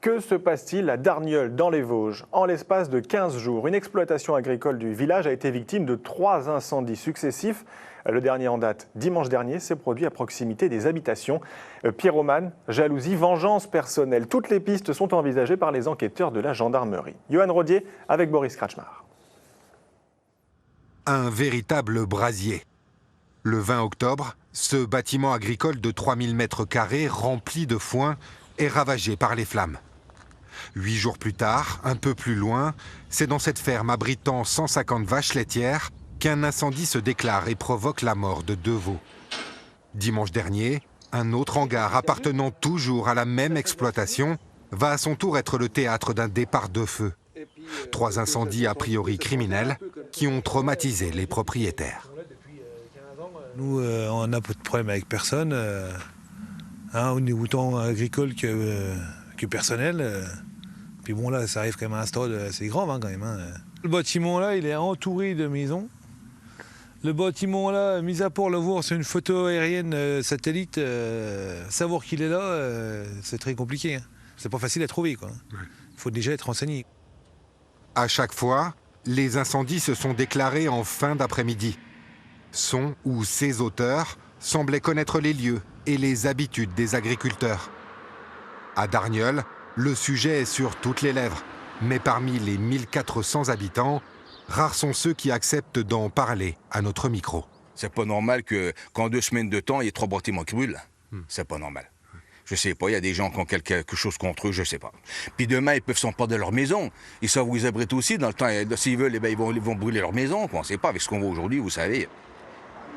Que se passe-t-il à Darnieulles, dans les Vosges? En l'espace de 15 jours, une exploitation agricole du village a été victime de 3 incendies successifs. Le dernier en date, dimanche dernier, s'est produit à proximité des habitations. Pyromane, jalousie, vengeance personnelle. Toutes les pistes sont envisagées par les enquêteurs de la gendarmerie. Johan Rodier avec Boris Kratchmar. Un véritable brasier. Le 20 octobre, ce bâtiment agricole de 3000 m² rempli de foin est ravagé par les flammes. 8 jours plus tard, un peu plus loin, c'est dans cette ferme abritant 150 vaches laitières qu'un incendie se déclare et provoque la mort de 2 veaux. Dimanche dernier, un autre hangar appartenant toujours à la même exploitation va à son tour être le théâtre d'un départ de feu. 3 incendies a priori criminels qui ont traumatisé les propriétaires. Nous, on n'a pas de problème avec personne, au niveau tant agricole que personnel. Puis bon, là, ça arrive quand même à un stade assez grand, quand même. Le bâtiment, là, il est entouré de maisons. Le bâtiment, là, mis à part le voir sur une photo aérienne satellite, savoir qu'il est là, c'est très compliqué. C'est pas facile à trouver, quoi. Il faut déjà être renseigné. À chaque fois, les incendies se sont déclarés en fin d'après-midi. Son ou ses auteurs semblaient connaître les lieux et les habitudes des agriculteurs. À Darnieulles, le sujet est sur toutes les lèvres, mais parmi les 1400 habitants, rares sont ceux qui acceptent d'en parler à notre micro. C'est pas normal qu'en 2 semaines de temps, il y ait 3 bâtiments qui brûlent. C'est pas normal. Je sais pas, il y a des gens qui ont quelque chose contre eux, je sais pas. Puis demain, ils peuvent s'emparer de leur maison. Ils savent où ils abritent aussi. Dans le temps, s'ils veulent, ils vont brûler leur maison. On ne sait pas avec ce qu'on voit aujourd'hui, vous savez.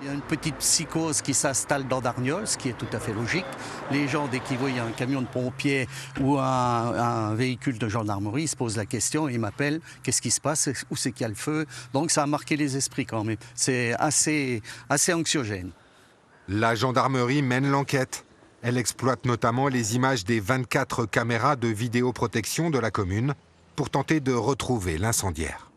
Il y a une petite psychose qui s'installe dans Darnieulles, ce qui est tout à fait logique. Les gens, dès qu'ils voient un camion de pompiers ou un véhicule de gendarmerie, ils se posent la question, ils m'appellent, qu'est-ce qui se passe, où c'est qu'il y a le feu. Donc ça a marqué les esprits quand même. C'est assez anxiogène. La gendarmerie mène l'enquête. Elle exploite notamment les images des 24 caméras de vidéoprotection de la commune pour tenter de retrouver l'incendiaire.